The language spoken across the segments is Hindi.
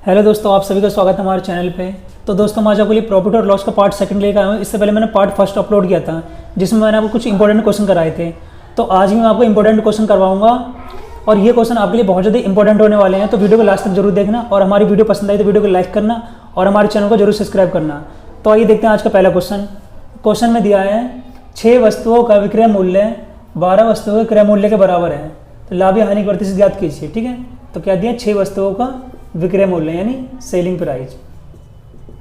हेलो दोस्तों, आप सभी का स्वागत है हमारे चैनल पे। तो दोस्तों, मैं आज आपके लिए प्रॉफिट और लॉस का पार्ट सेकंड लेकर आया हूँ। इससे पहले मैंने पार्ट फर्स्ट अपलोड किया था जिसमें मैंने आपको कुछ इंपॉर्टेंट क्वेश्चन कराए थे। तो आज भी मैं आपको इंपॉर्टेंट क्वेश्चन करवाऊंगा और ये क्वेश्चन आपके लिए बहुत ज़्यादा इंपॉर्टेंट होने वाले हैं। तो वीडियो को लास्ट तक जरूर देखना और हमारी वीडियो पसंद आई तो वीडियो को लाइक करना और हमारे चैनल को जरूर सब्सक्राइब करना। तो आइए देखते हैं आज का पहला क्वेश्चन। क्वेश्चन में दिया है 6 वस्तुओं का विक्रय मूल्य 12 वस्तुओं के क्रय मूल्य के बराबर है, तो लाभ या हानि प्रतिशत ज्ञात कीजिए। ठीक है, तो क्या दिया, 6 वस्तुओं का विक्रय मूल्य यानी सेलिंग प्राइस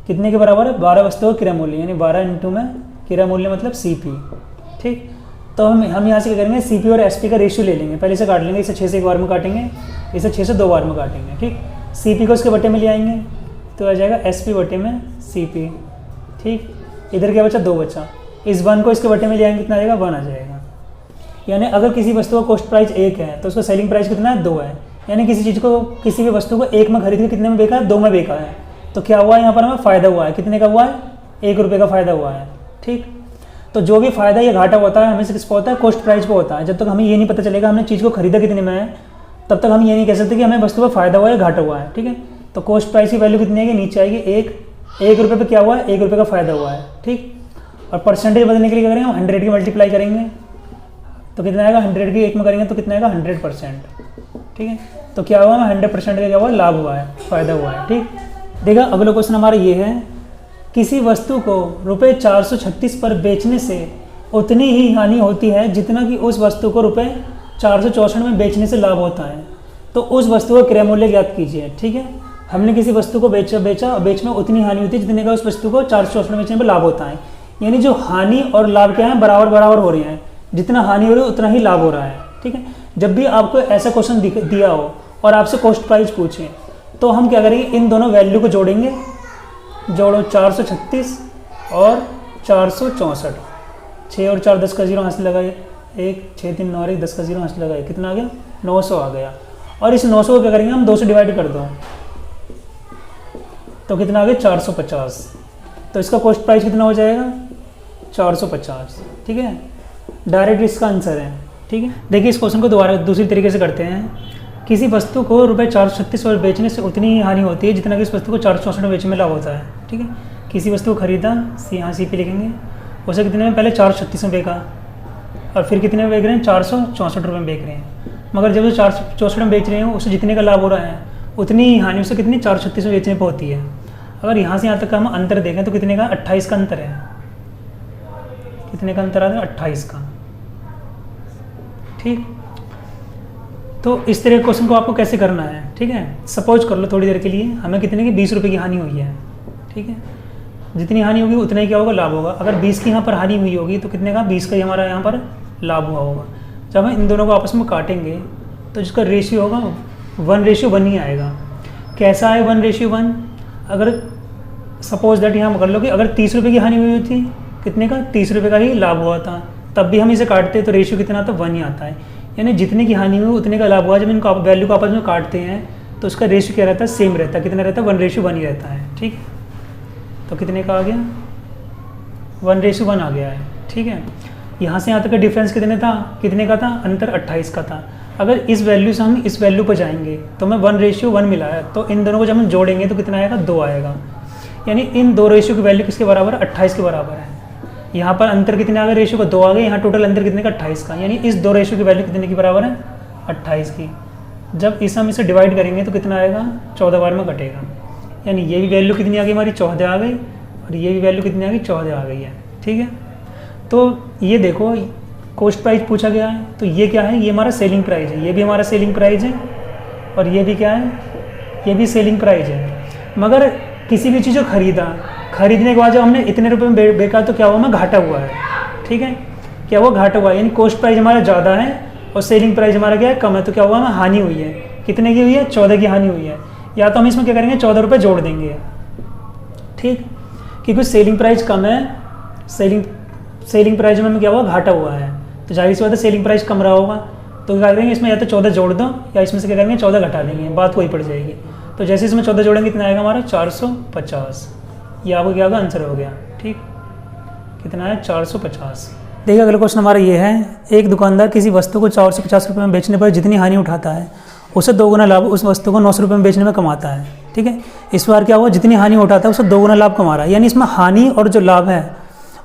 कितने के बराबर है, 12 वस्तुओं का क्रय मूल्य यानी 12 इंटू में क्रय मूल्य मतलब सीपी। ठीक, तो हम यहाँ से क्या करेंगे, सीपी और एसपी का रेशियो ले लेंगे। पहले से काट लेंगे, इसे 6 से एक बार में काटेंगे, इसे 6 से 2 बार में काटेंगे। ठीक, सीपी को इसके बटे में ले आएंगे तो आ जाएगा एसपी बटे में सीपी। ठीक, इधर क्या बचा, 2 बचा, इस 1 को इसके बटे में ले आएंगे, कितना आ जाएगा, 1 आ जाएगा। यानी अगर किसी वस्तु का कॉस्ट प्राइस 1 है तो उसका सेलिंग प्राइस कितना है, 2 है। यानी किसी चीज़ को, किसी भी वस्तु को 1 में खरीद के कितने में बेचा है, 2 में बेचा है। तो क्या हुआ है, यहाँ पर हमें फ़ायदा हुआ है। कितने का हुआ है, 1 रुपये का फ़ायदा हुआ है। ठीक, तो जो भी फ़ायदा या घाटा होता है हमें किस पर होता है, कॉस्ट प्राइस पर होता है। जब तक हमें ये नहीं पता चलेगा हमने चीज़ को खरीदा कितने में है, तब तक हम ये नहीं कह सकते कि हमें वस्तु पर फ़ायदा हुआ या घाटा हुआ है। ठीक है, तो कॉस्ट प्राइस की वैल्यू कितनी है, नीचे आएगी 1 रुपये पर क्या हुआ है, 1 रुपये का फ़ायदा हुआ है। ठीक, और परसेंटेज बदलने के लिए क्या करेंगे, हम 100 की मल्टीप्लाई करेंगे तो कितना आएगा, 100 की 1 में करेंगे तो कितना आएगा, 100%। ठीक है, तो क्या हुआ, 100% का क्या हुआ, लाभ हुआ है, फ़ायदा हुआ है। ठीक, देखा अगला क्वेश्चन हमारा ये है, किसी वस्तु को रुपये 436 पर बेचने से उतनी ही हानि होती है जितना कि उस वस्तु को रुपये 464 में बेचने से लाभ होता है, तो उस वस्तु का क्रय मूल्य ज्ञात कीजिए। ठीक है, हमने किसी वस्तु को बेचा और बेच में उतनी हानि होती है जितने का उस वस्तु को 464 में बेचने पर लाभ होता है। यानी जो हानि और लाभ क्या है, बराबर बराबर हो रहे हैं, जितना हानि हो रही है उतना ही लाभ हो रहा है। ठीक है, जब भी आपको ऐसा क्वेश्चन दिया हो और आपसे कॉस्ट प्राइस पूछे तो हम क्या करेंगे, इन दोनों वैल्यू को जोड़ेंगे। जोड़ो 436 और 464, 6 और 4 10 का 0 हासिल लगाए, 1 6 3 9 1 10 का 0 हासिल लगाए, कितना आ गया, 900 आ गया। और इस 900 को क्या करेंगे, हम 2 से डिवाइड कर दो तो कितना आ गया, 450। तो इसका कॉस्ट प्राइस कितना हो जाएगा, 450। ठीक है, डायरेक्ट इसका आंसर है। ठीक है, देखिए इस क्वेश्चन को दोबारा दूसरी तरीके से करते हैं। किसी वस्तु को रुपये 436 पर बेचने से उतनी ही हानि होती है जितना कि इस वस्तु को 464 में बेचने में लाभ होता है। ठीक है, किसी वस्तु को खरीदा, यहाँ सी पे लिखेंगे, उसे कितने में, पहले 436 में बेचा और फिर कितने में बेच रहे हैं, 464 रुपये में बेच रहे हैं। मगर जब वो 464 में बेच रहे हैं उसे जितने का लाभ हो रहा है उतनी ही हानि उसे कितनी 436 में बेचने पर होती है। अगर यहाँ से यहाँ तक का हम अंतर देखें तो कितने का, 28 का अंतर है। कितने का अंतर आता है, 28 का। ठीक, तो इस तरह के क्वेश्चन को आपको कैसे करना है। ठीक है, सपोज कर लो थोड़ी देर के लिए हमें कितने की, 20 रुपये की हानि हुई है। ठीक है, जितनी हानि होगी उतना ही क्या होगा, लाभ होगा। अगर 20 की यहाँ पर हानि हुई होगी तो कितने का, 20 का ही हमारा यहाँ पर लाभ हुआ होगा। जब हम इन दोनों को आपस में काटेंगे तो जिसका रेशियो होगा 1:1 ही आएगा। कैसा है 1:1, अगर सपोज दैट यहाँ कर लो कि अगर 30 रुपये की हानि हुई थी, कितने का, 30 रुपये का ही लाभ हुआ था, तब भी हम इसे काटते तो रेशियो कितना आता है, 1 ही आता है। यानी जितने की हानि हुई उतने का लाभ हुआ। जब इनको वैल्यू को आपस में काटते हैं तो उसका रेशियो क्या रहता है, सेम रहता है। कितना रहता है, 1:1 ही रहता है। ठीक, तो कितने का आ गया, 1:1 आ गया है। ठीक है, यहाँ से यहाँ तक का डिफरेंस कितने का था, अंतर 28 का था। अगर इस वैल्यू से हम इस वैल्यू पर जाएंगे तो हमें 1:1 मिला है, तो इन दोनों को जब हम जोड़ेंगे तो कितना आएगा, 2 आएगा। यानी इन 2 रेशियो की वैल्यू किसके बराबर है, 28 के बराबर है। यहाँ पर अंतर कितने आ गए, रेशियो का 2 आ गए, यहाँ टोटल अंतर कितने का, 28 का। यानी इस 2 रेशियो की वैल्यू कितने की बराबर है, 28 की। जब हम इसे डिवाइड करेंगे तो कितना आएगा, 14 बार में कटेगा। यानी ये भी वैल्यू कितनी आ गई हमारी, 14 आ गई, और ये भी वैल्यू कितनी आ गई, 14 आ गई है। ठीक है, तो ये देखो कॉस्ट प्राइस पूछा गया है, तो ये क्या है, ये हमारा सेलिंग प्राइस है, ये भी हमारा सेलिंग प्राइस है, और ये भी क्या है, ये भी सेलिंग प्राइस है। मगर किसी भी चीज़ को खरीदने के बाद जब हमने इतने रुपए में बेचा तो क्या हुआ, हमें घाटा हुआ है। ठीक है, क्या हुआ, घाटा हुआ है। यानी कॉस्ट प्राइस हमारा ज़्यादा है और सेलिंग प्राइस हमारा क्या है, कम है, तो क्या हुआ, हमें हानि हुई है। कितने की हुई है, 14 की हानि हुई है। या तो हम इसमें क्या करेंगे, 14 रुपये जोड़ देंगे। ठीक, क्योंकि सेलिंग प्राइस कम है, सेलिंग प्राइस में हमें क्या हुआ, घाटा हुआ है, तो जाहिर सी बात है सेलिंग प्राइस कम रहा होगा। तो क्या करेंगे, इसमें या तो 14 जोड़ दो या इसमें से क्या करेंगे, 14 घटा देंगे, बात वही पड़ जाएगी। तो जैसे इसमें 14 जोड़ेंगे कितना आएगा हमारा, 450। ये आपको क्या होगा, आंसर हो गया। ठीक, कितना है, 450। देखिए अगला क्वेश्चन हमारा ये है, एक दुकानदार किसी वस्तु को 450 रुपये में बेचने पर जितनी हानि उठाता है उसे 2 गुना लाभ उस वस्तु को 900 रुपये में बेचने में कमाता है। ठीक। ठीक है। इस बार क्या हुआ, जितनी हानि उठाता है उससे 2 गुना लाभ कमा रहा है, यानी इसमें हानि और जो लाभ है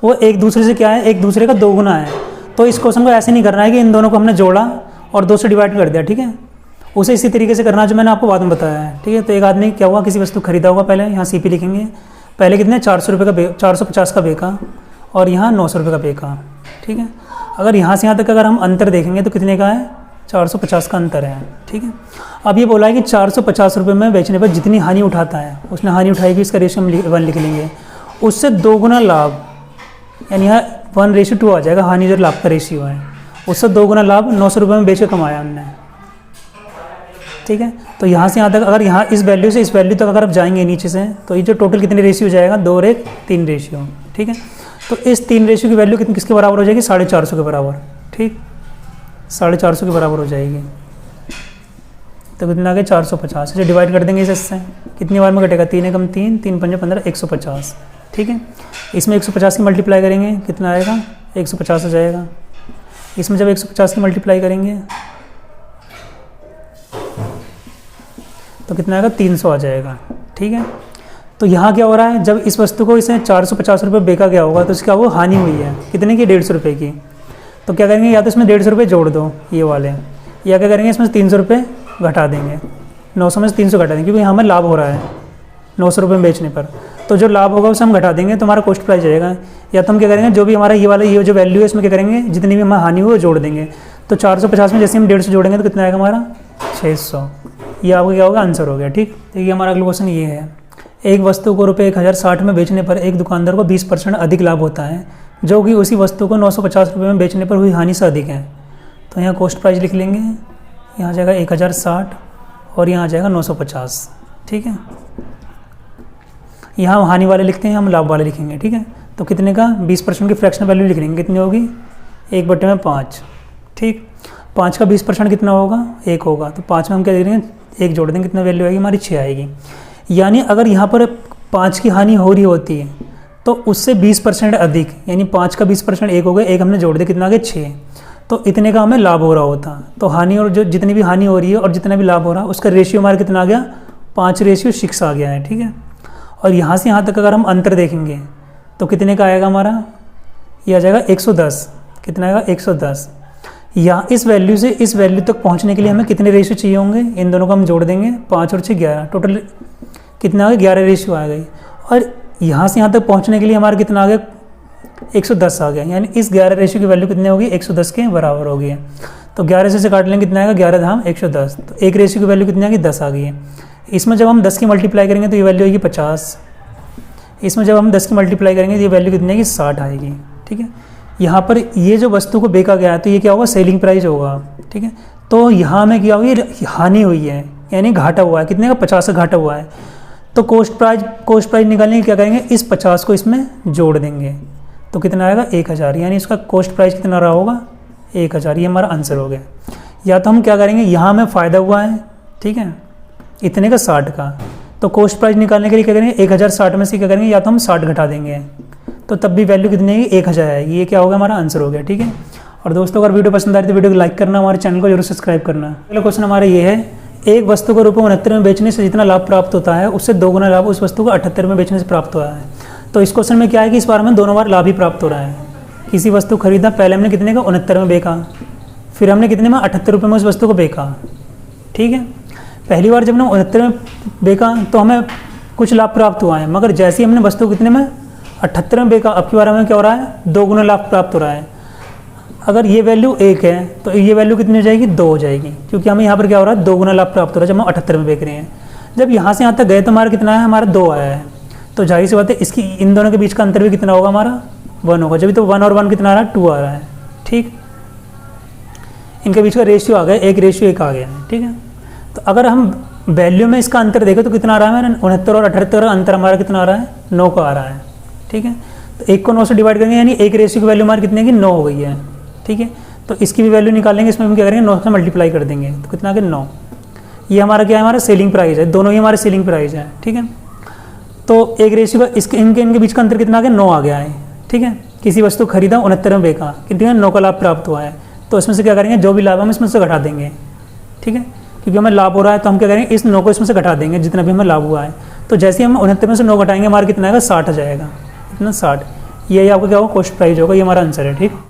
वो एक दूसरे से क्या है, एक दूसरे का 2 गुना है। तो इस क्वेश्चन को ऐसे नहीं करना है कि इन दोनों को हमने जोड़ा और 2 से डिवाइड कर दिया, ठीक है। उसे इसी तरीके से करना है जो मैंने आपको बाद में बताया है, ठीक है। तो एक आदमी क्या हुआ, किसी वस्तु खरीदा होगा, पहले यहाँ CP लिखेंगे, पहले कितने 400 रुपये का 450 का बेका और यहाँ 900 रुपये का बेका, ठीक है। अगर यहाँ से यहाँ तक अगर हम अंतर देखेंगे तो कितने का है, 450 का अंतर है, ठीक है। अब ये बोला है कि 450 रुपये में बेचने पर जितनी हानि उठाता है, उसने हानि उठाएगी, इसका रेशियो हम 1 लिख लेंगे, उससे 2 गुना लाभ, यानी यहाँ 1:2 आ जाएगा, हानि जो लाभ का रेशियो है, उससे 2 गुना लाभ 900 रुपये में बेच के कमाया हमने, ठीक है। तो यहाँ से यहाँ तक अगर यहाँ इस वैल्यू से इस वैल्यू तक अगर आप जाएंगे नीचे से, तो ये जो टोटल कितने रेशियो जाएगा, 2 और 1 3 रेशियो, ठीक है। तो इस 3 रेशियो की वैल्यू कितनी किसके बराबर हो जाएगी, 450 के बराबर, ठीक, 450 के बराबर हो जाएगी। तो कितना आ गया 450, इसे डिवाइड कर देंगे इससे, कितनी बार में कटेगा, 3 एकम 3, 3 पंजे 15, 150, ठीक है। इसमें 150 की मल्टीप्लाई करेंगे, कितना आएगा, 150 हो जाएगा। इसमें जब 150 की मल्टीप्लाई करेंगे तो कितना आएगा, 300 आ जाएगा, ठीक है। तो यहाँ क्या हो रहा है, जब इस वस्तु को इसे 450 रुपये बेचा गया होगा तो इसका वो हानि हुई है, कितने की, 150 रुपये की। तो क्या करेंगे, या तो इसमें 150 रुपये जोड़ दो ये वाले, या क्या करेंगे इसमें 300 रुपये घटा देंगे, 900 में से 300 घटा देंगे, क्योंकि यहाँ हमें लाभ हो रहा है 900 रुपये में बेचने पर। तो जो लाभ होगा उसे हम घटा देंगे, तो हमारा कॉस्ट प्राइस जाएगा। या तो हम क्या करेंगे, जो भी हमारा ये वाला ये जो वैल्यू है इसमें क्या करेंगे, जितनी भी हमारी हानि हुई वो जोड़ देंगे। तो 450 में जैसे हम 150 जोड़ेंगे तो कितना आएगा हमारा, 600। ये आपका क्या होगा, आंसर हो गया, ठीक। तो ये हमारा अगला क्वेश्चन ये है, एक वस्तु को रुपये 1060 में बेचने पर एक दुकानदार को 20% अधिक लाभ होता है, जो कि उसी वस्तु को 950 रुपये में बेचने पर हुई हानि से अधिक है। तो यहाँ कॉस्ट प्राइस लिख लेंगे, यहाँ आ जाएगा 1060 और यहाँ आ जाएगा 950, ठीक है। यहाँ हम हानि वाले लिखते हैं, हम लाभ वाले लिखेंगे, ठीक है। तो कितने का, 20% की फ्रैक्शनल वैल्यू लिख लेंगे, कितनी होगी, 1/5, ठीक। 5 का 20% कितना होगा, 1 होगा। तो 5 में हम क्या देंगे, 1 जोड़ देंगे, कितना वैल्यू आएगी हमारी, 6 आएगी। यानी अगर यहाँ पर 5 की हानि हो रही होती है तो उससे 20% अधिक, यानी 5 का 20% 1 हो गया, 1 हमने जोड़ दिया, कितना आ गया, 6। तो इतने का हमें लाभ हो रहा होता। तो हानि और जो जितनी भी हानि हो रही है और जितना भी लाभ हो रहा है उसका रेशियो हमारा कितना आ गया, 5:6 आ गया है, ठीक है। और यहाँ से यहाँ तक अगर हम अंतर देखेंगे तो कितने का आएगा हमारा, ये आ जाएगा 110, कितना आएगा, 110। यहाँ इस वैल्यू से इस वैल्यू तक पहुँचने के लिए हमें कितने रेशियो चाहिए होंगे, इन दोनों को हम जोड़ देंगे, 5 और 6 11, टोटल कितना आ गया, 11 रेशियो आ गई। और यहाँ से यहाँ तक पहुँचने के लिए हमारा कितना आ गया, 110 आ गया, यानी इस 11 रेशियो की वैल्यू कितनी होगी, 110 के बराबर होगी। तो 11 से काट लेंगे, कितना आएगा, 11 धाम 110। तो एक रेशियो की वैल्यू कितनी आ गई, 10 आ गई है। इसमें जब हम 10 की मल्टीप्लाई करेंगे तो ये वैल्यू आएगी 50। इसमें जब हम 10 की मल्टीप्लाई करेंगे तो ये वैल्यू कितनी आएगी, 60 आएगी, ठीक है। यहाँ पर ये जो वस्तु को बेचा गया है तो ये क्या होगा, सेलिंग प्राइस होगा, ठीक है। तो यहाँ हमें क्या होगी, हानि हुई है, यानी घाटा हुआ है, कितने का, 50 का घाटा हुआ है। तो कॉस्ट प्राइस निकालने के क्या करेंगे, इस 50 को इसमें जोड़ देंगे, तो कितना आएगा, 1000, यानी इसका कॉस्ट प्राइस कितना रहा होगा, 1000। ये हमारा आंसर हो गया। या तो हम क्या करेंगे, यहाँ हमें फ़ायदा हुआ है, ठीक है, इतने का 60 का, तो कॉस्ट प्राइस निकालने के लिए क्या करेंगे, 1060 में से क्या करेंगे, या तो हम 60 घटा देंगे, तो तब भी वैल्यू कितनी आएगी, 1000 आएगी। ये क्या होगा, हमारा आंसर हो गया, ठीक है। और दोस्तों अगर वीडियो पसंद आ रही तो वीडियो को लाइक करना, हमारे चैनल को जरूर सब्सक्राइब करना। अगला क्वेश्चन हमारा ये है, एक वस्तु को ₹69 में बेचने से जितना लाभ प्राप्त होता है उससे 2 गुना लाभ उस वस्तु को 78 में बेचने से प्राप्त हुआ है। तो इस क्वेश्चन में क्या है कि इस बार हमें दोनों बार लाभ ही प्राप्त हो रहा है। किसी वस्तु खरीदा, पहले हमने कितने का, 69 में बेचा, फिर हमने कितने में, 78 रुपये में उस वस्तु को बेचा, ठीक है। पहली बार जब हमने 69 में बेचा तो हमें कुछ लाभ प्राप्त हुआ है, मगर जैसे ही हमने वस्तु कितने में, 78 में बेचा, अब की बार हमें क्या हो रहा है, 2 गुना लाभ प्राप्त हो रहा है। अगर ये वैल्यू 1 है तो ये वैल्यू कितनी हो जाएगी, 2 हो जाएगी, क्योंकि हमें यहाँ पर क्या हो रहा है, 2 गुना लाभ प्राप्त हो रहा है जब हम 78 में बेच रहे हैं। जब यहाँ से यहाँ तक गए तो हमारा कितना है, हमारा 2 आया है। तो जाहिर सी बात है इसकी इन दोनों के बीच का अंतर भी कितना होगा, हमारा 1 होगा। जब तो 1 और 1 कितना आ रहा है, 2 आ रहा है, ठीक। इनके बीच का रेशियो आ गया, 1:1 आ गया है, ठीक है। तो अगर हम वैल्यू में इसका अंतर देखें तो कितना आ रहा है, मेरा 69 और 78 अंतर हमारा कितना आ रहा है, 9 का आ रहा है, ठीक है। तो 1 को 9 से डिवाइड करेंगे, यानी 1 रेशियो की वैल्यू हमारी कितने की, 9 हो गई है, ठीक है। तो इसकी भी वैल्यू निकालेंगे, इसमें हम क्या करेंगे, 9 से मल्टीप्लाई कर देंगे, तो कितना आ गया, 9। ये हमारा क्या है, हमारा सेलिंग प्राइस है, दोनों ही हमारे सेलिंग प्राइस है, ठीक है। तो एक रेशियो का इसके इनके बीच का अंतर कितना आ गया, 9 आ गया है, ठीक है। किसी वस्तु खरीदा, 69 में बेचा, कितने 9 का लाभ प्राप्त हुआ है। तो इसमें से क्या करेंगे, जो भी लाभ हम इसमें से घटा देंगे, ठीक है। क्योंकि हमें लाभ हो रहा है तो हम क्या करेंगे, इस 9 को इसमें से घटा देंगे जितना भी हमें लाभ हुआ है। तो जैसे ही हम 69 में से 9 घटाएंगे हमारा कितना आएगा, 60 आ जाएगा, इतना 60। यही आपका क्या होगा, कॉस्ट प्राइस होगा, ये हमारा आंसर है। ठीक।